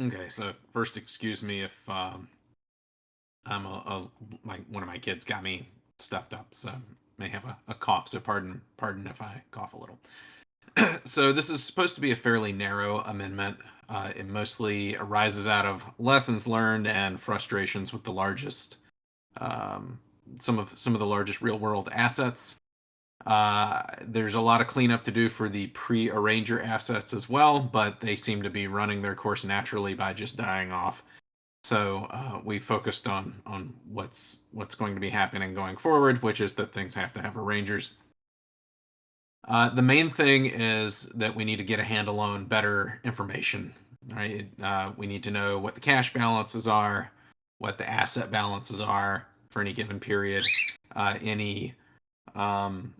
Okay, so first, excuse me if I'm like one of my kids got me stuffed up, so may have a cough. So pardon if I cough a little. So this is supposed to be a fairly narrow amendment. It mostly arises out of lessons learned and frustrations with the largest, um, some of the largest real world assets. There's a lot of cleanup to do for the pre-arranger assets as well, but they seem to be running their course naturally by just dying off. So we focused on what's going to be happening going forward, which is that things have to have arrangers. The main thing is that we need to get a handle on better information, right? We need to know what the cash balances are, what the asset balances are for any given period, any um,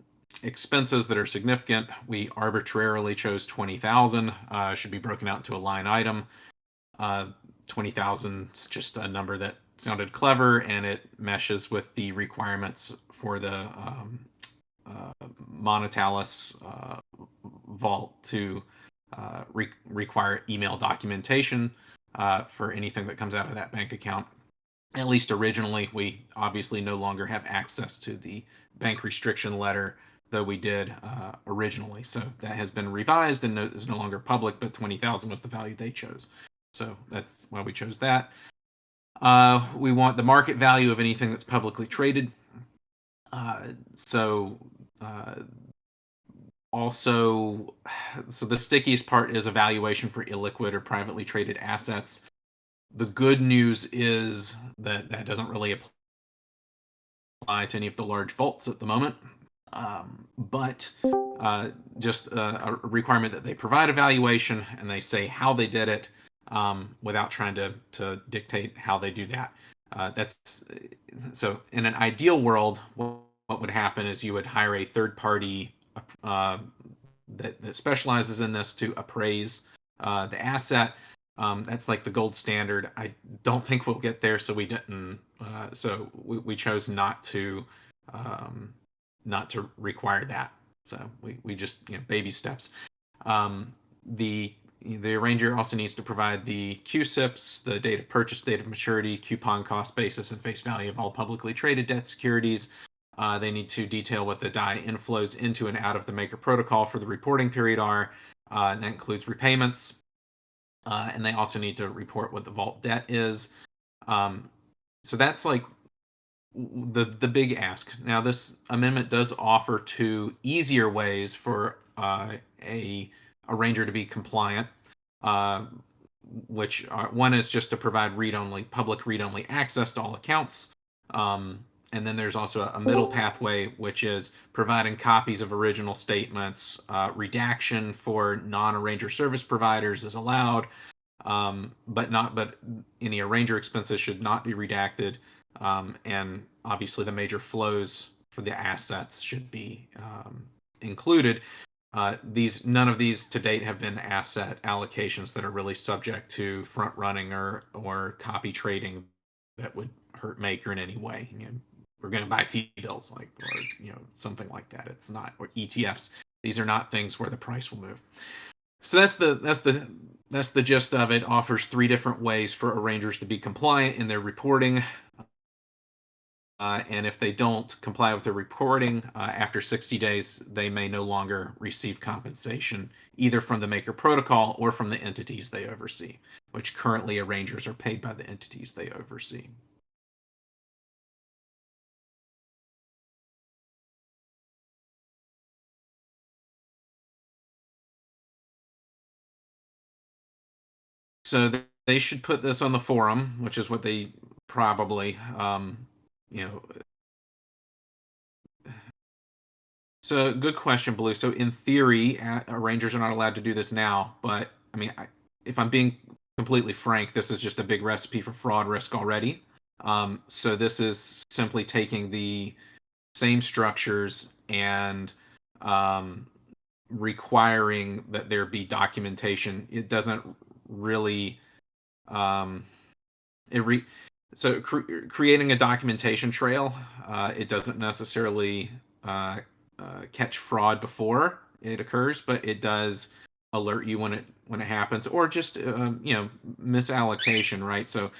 expenses that are significant. We arbitrarily chose 20,000. Should be broken out into a line item. 20,000 is just a number that sounded clever, and it meshes with the requirements for the Monetalis vault to require email documentation for anything that comes out of that bank account. At least originally, we obviously no longer have access to the bank restriction letter, though we did originally. So that has been revised and is no longer public, but 20,000 was the value they chose. So that's why we chose that. We want the market value of anything that's publicly traded. So also, so the stickiest part is evaluation for illiquid or privately traded assets. The good news is that that doesn't really apply to any of the large vaults at the moment. But just a requirement that they provide evaluation and they say how they did it without trying to dictate how they do that. That's so in an ideal world, what would happen is you would hire a third party uh, that specializes in this to appraise the asset. That's like the gold standard. I don't think we'll get there, so we didn't. So we chose um, not to require that. So we just baby steps. Um, the the arranger also needs to provide the QSIPs, the date of purchase, date of maturity, coupon cost basis, and face value of all publicly traded debt securities. They need to detail what the DAI inflows into and out of the maker protocol for the reporting period are. And that includes repayments. And they also need to report what the vault debt is. Um, so that's like the big ask. Now, this amendment does offer two easier ways for a arranger to be compliant, uh, which are, one is just to provide read-only, public read-only access to all accounts. And then there's also a middle pathway, which is providing copies of original statements. Redaction for non-arranger service providers is allowed, but any arranger expenses should not be redacted. And obviously, the major flows for the assets should be included. These none of these to date have been asset allocations that are really subject to front running or copy trading that would hurt Maker in any way. We're going to buy T-bills or something like that. It's not, or ETFs. These are not things where the price will move. So that's the gist of it. Offers three different ways for arrangers to be compliant in their reporting. And if they don't comply with their reporting after 60 days, they may no longer receive compensation either from the maker protocol or from the entities they oversee, which currently arrangers are paid by the entities they oversee. So they should put this on the forum, which is what they probably, you know. So good question, Blue. So in theory, arrangers are not allowed to do this now, but I mean, if I'm being completely frank, this is just a big recipe for fraud risk already. So this is simply taking the same structures and um, requiring that there be documentation. It doesn't really um, it re so creating a documentation trail. It doesn't necessarily catch fraud before it occurs, but it does alert you when it happens, or just misallocation, right? So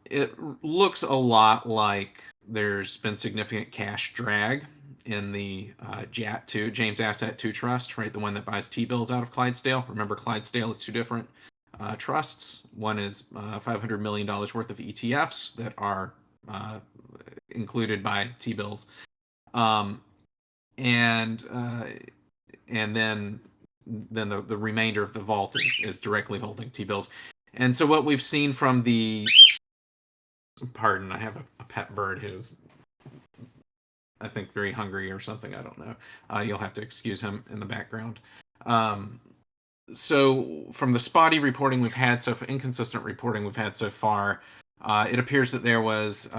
it looks a lot like there's been significant cash drag in the JAT2, James Asset 2 Trust, right? The one that buys T-bills out of Clydesdale. Remember, Clydesdale is two different trusts. One is $500 million worth of ETFs that are included by T-bills. Um, and and then the remainder of the vault is directly holding T-bills. And so what we've seen from the pardon, I have a pet bird who's, I think, very hungry or something. I don't know. You'll have to excuse him in the background. Um, so from the spotty reporting we've had, inconsistent reporting we've had so far, it appears that there was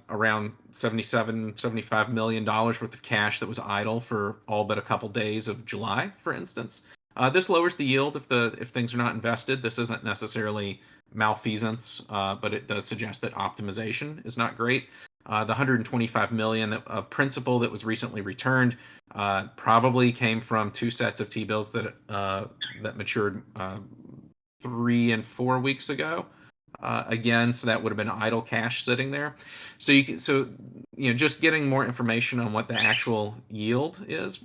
around $75 million worth of cash that was idle for all but a couple days of July, for instance. This lowers the yield if things are not invested. This isn't necessarily malfeasance, but it does suggest that optimization is not great. The 125 million of principal that was recently returned probably came from two sets of T-bills that matured 3 and 4 weeks ago. Again, so that would have been idle cash sitting there. Just getting more information on what the actual yield is,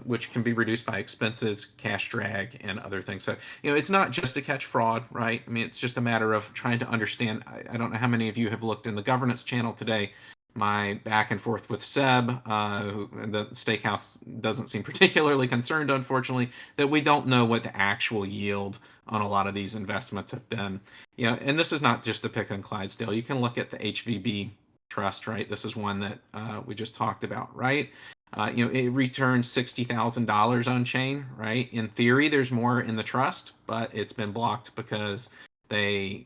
which can be reduced by expenses, cash drag, and other things. So it's not just to catch fraud, right? I mean, it's just a matter of trying to understand. I don't know how many of you have looked in the governance channel today. My back and forth with Seb, the steakhouse doesn't seem particularly concerned, unfortunately, that we don't know what the actual yield on a lot of these investments have been. And this is not just the pick on Clydesdale. You can look at the HVB trust, right? This is one that we just talked about, right? It returns $60,000 on chain, right? In theory, there's more in the trust, but it's been blocked because they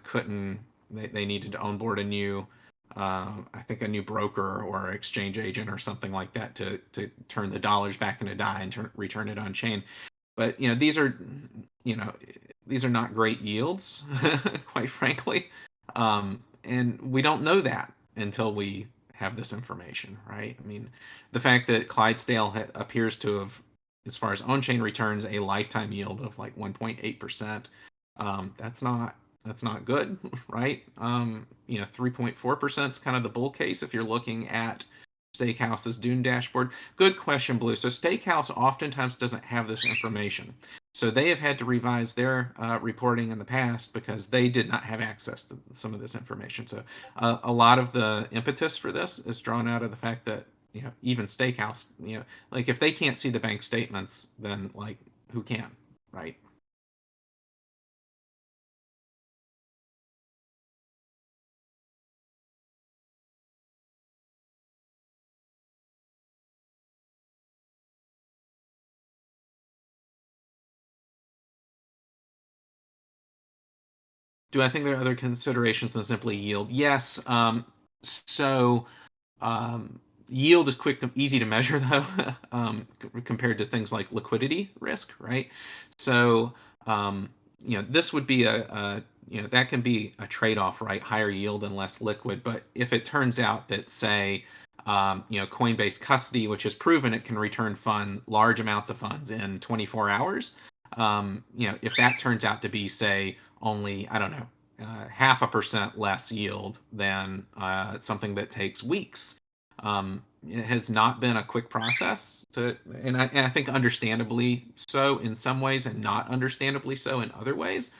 couldn't. They needed to onboard I think a new broker or exchange agent or something like that to turn the dollars back into DAI and return it on chain. But these are not great yields, quite frankly, and we don't know that until we have this information, right? I mean, the fact that Clydesdale appears to have, as far as on-chain returns, a lifetime yield of like 1.8%. That's not good, right? 3.4% is kind of the bull case if you're looking at Steakhouse's Dune dashboard. Good question, Blue. So Steakhouse oftentimes doesn't have this information. So they have had to revise their reporting in the past because they did not have access to some of this information. So a lot of the impetus for this is drawn out of the fact that even Steakhouse, like if they can't see the bank statements, then like who can, right? Do I think there are other considerations than simply yield? Yes. So um, yield is easy to measure, though, compared to things like liquidity risk, right? So this would be that can be a trade-off, right? Higher yield and less liquid. But if it turns out that, say, Coinbase custody, which has proven it can return large amounts of funds in 24 hours, if that turns out to be, say, only, I don't know, 0.5% less yield than something that takes weeks. It has not been a quick process and I think understandably so in some ways and not understandably so in other ways.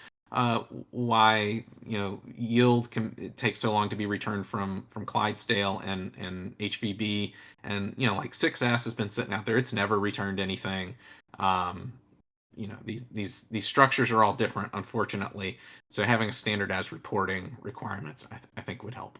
Why yield it takes so long to be returned from Clydesdale and HVB, and like 6S has been sitting out there. It's never returned anything. Um, these structures are all different, unfortunately. So having a standardized reporting requirements, I think, would help.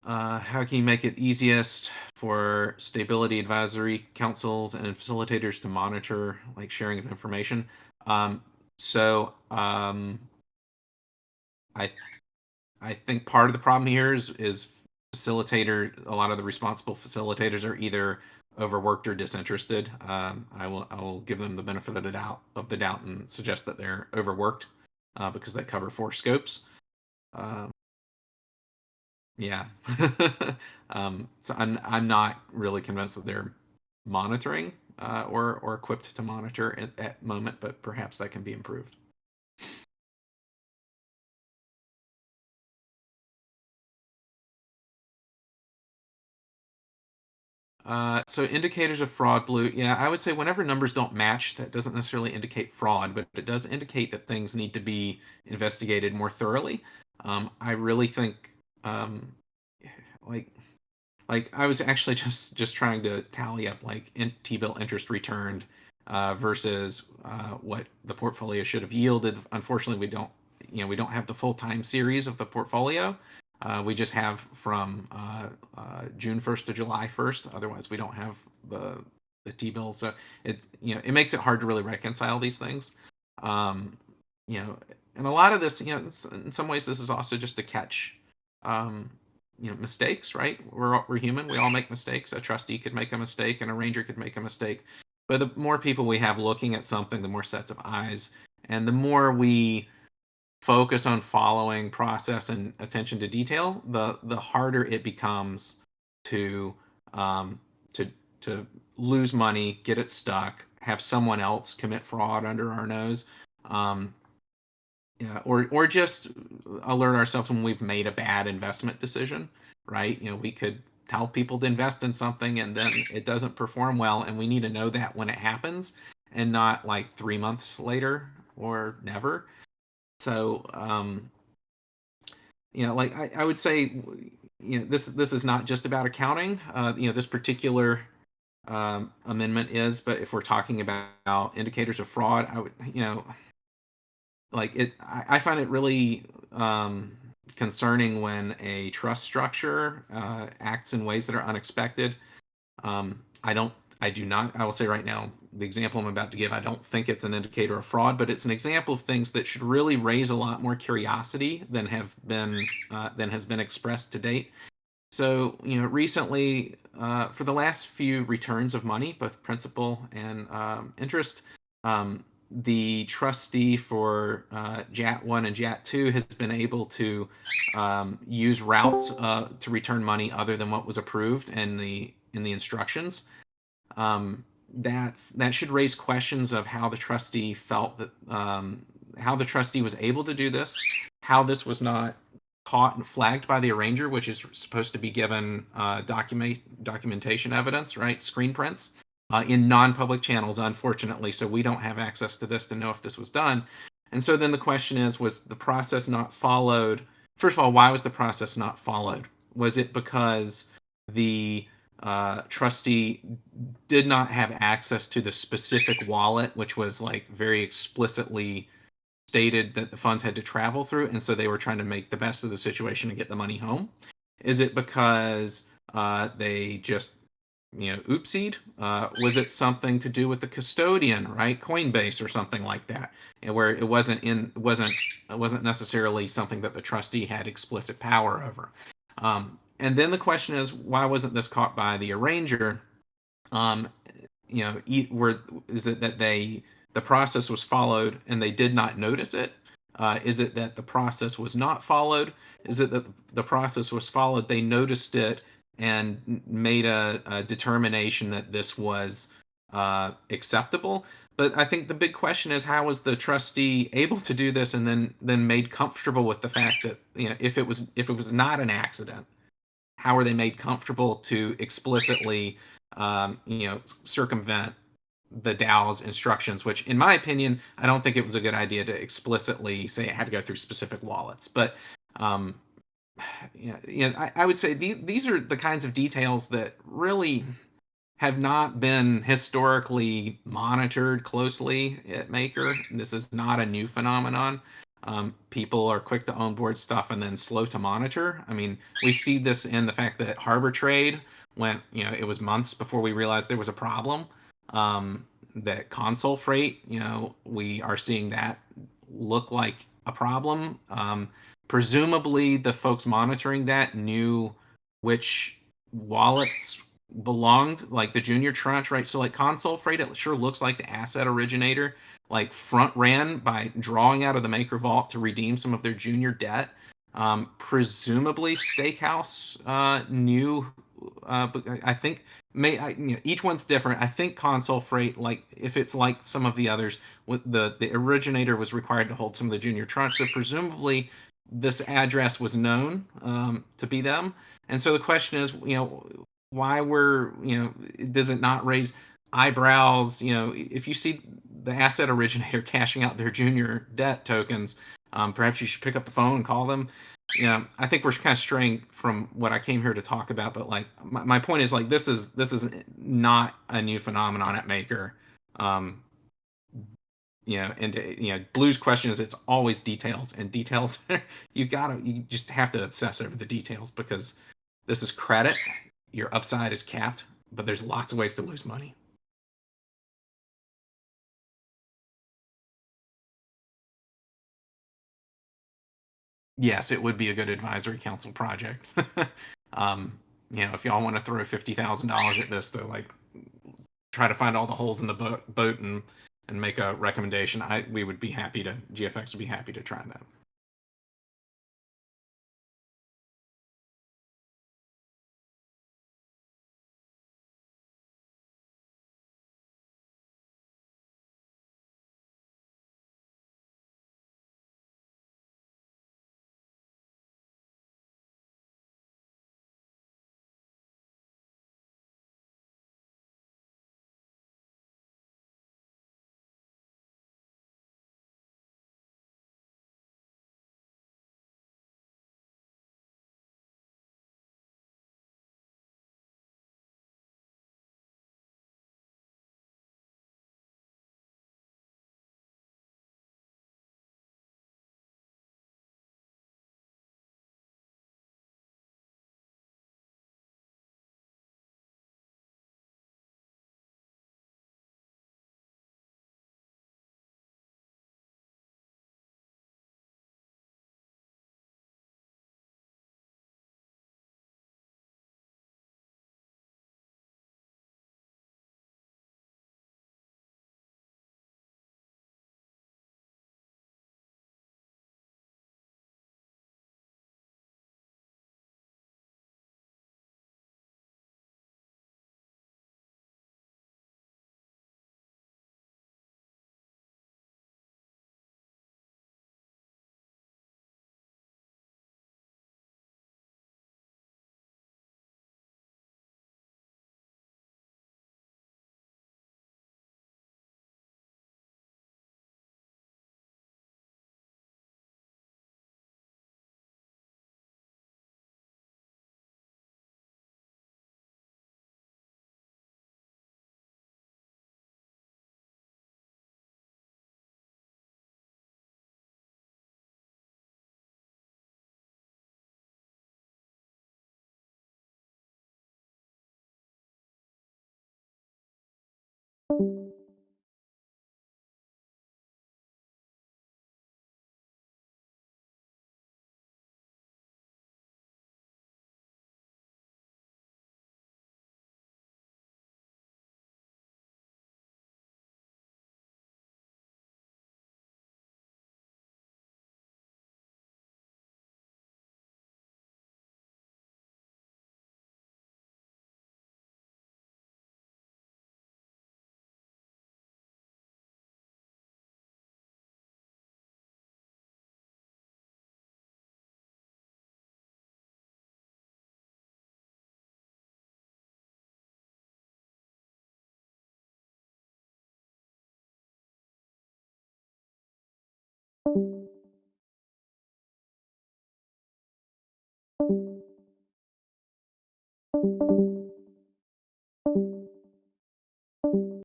How can you make it easiest for stability advisory councils and facilitators to monitor like sharing of information? Um, so I I think part of the problem here is a lot of the responsible facilitators are either overworked or disinterested. I will give them the benefit of the doubt and suggest that they're overworked because they cover four scopes. Um, Yeah. So I'm not really convinced that they're monitoring or equipped to monitor at that moment, but perhaps that can be improved. So indicators of fraud, blue. Yeah, I would say whenever numbers don't match, that doesn't necessarily indicate fraud, but it does indicate that things need to be investigated more thoroughly. I really think, um, like I was actually just trying to tally up like T-bill interest returned versus what the portfolio should have yielded. Unfortunately, we don't have the full time series of the portfolio. We just have from June 1st to July 1st. Otherwise, we don't have the T-bills. So it makes it hard to really reconcile these things. Um, and a lot of this, in some ways, this is also just to catch. Um, mistakes, right? We're human. We all make mistakes. A trustee could make a mistake, and a ranger could make a mistake. But the more people we have looking at something, the more sets of eyes, and the more we focus on following process and attention to detail, the harder it becomes to um, to to lose money, get it stuck, have someone else commit fraud under our nose. Um, yeah, or just alert ourselves when we've made a bad investment decision, right? We could tell people to invest in something and then it doesn't perform well, and we need to know that when it happens and not like 3 months later or never. So, like I would say, this is not just about accounting. This particular amendment is, but if we're talking about indicators of fraud, I would, I find it really concerning when a trust structure acts in ways that are unexpected. I don't I do not I will say right now, the example I'm about to give, I don't think it's an indicator of fraud, but it's an example of things that should really raise a lot more curiosity than has been expressed to date. So, recently, for the last few returns of money, both principal and interest, the trustee for JAT 1 and JAT 2 has been able to use routes to return money other than what was approved in the instructions. That should raise questions of how the trustee felt that how the trustee was able to do this, how this was not caught and flagged by the arranger, which is supposed to be given documentation evidence, right? Screen prints in non-public channels, unfortunately. So we don't have access to this to know if this was done. And so then the question is, was the process not followed? First of all, why was the process not followed? Was it because the trustee did not have access to the specific wallet, which was like very explicitly stated that the funds had to travel through, and so they were trying to make the best of the situation and get the money home? Is it because they just oopsied? Was it something to do with the custodian, right? Coinbase or something like that, and where it wasn't necessarily something that the trustee had explicit power over. And then the question is, why wasn't this caught by the arranger? Um, is it that the process was followed and they did not notice it? Is it that the process was not followed? Is it that the process was followed, they noticed it and made a determination that this was acceptable? But I think the big question is, how was the trustee able to do this and then made comfortable with the fact that if it was not an accident, how are they made comfortable to explicitly circumvent the DAO's instructions, which, in my opinion, I don't think it was a good idea to explicitly say it had to go through specific wallets. But um, I would say these are the kinds of details that really have not been historically monitored closely at Maker. This is not a new phenomenon. People are quick to onboard stuff and then slow to monitor. I mean, we see this in the fact that Harbor Trade went, it was months before we realized there was a problem. That Console Freight, we are seeing that look like a problem. Presumably, the folks monitoring that knew which wallets belonged, like the junior tranche, right? So, like Console Freight, it sure looks like the asset originator, like front ran by drawing out of the Maker Vault to redeem some of their junior debt. Presumably Steakhouse knew, but I think each one's different. I think Console Freight, like if it's like some of the others, with the originator was required to hold some of the junior tranche, so presumably this address was known to be them. And so the question is, why does it not raise eyebrows? If you see the asset originator cashing out their junior debt tokens, perhaps you should pick up the phone and call them. I think we're kind of straying from what I came here to talk about, but like my point is, like, this is not a new phenomenon at Maker. Um, and Blue's question is, it's always details, and details you just have to obsess over the details, because this is credit. Your upside is capped, but there's lots of ways to lose money. Yes, it would be a good advisory council project. um, if y'all want to throw $50,000 at this to like try to find all the holes in the boat and make a recommendation, we would be happy to GFX would be happy to try that.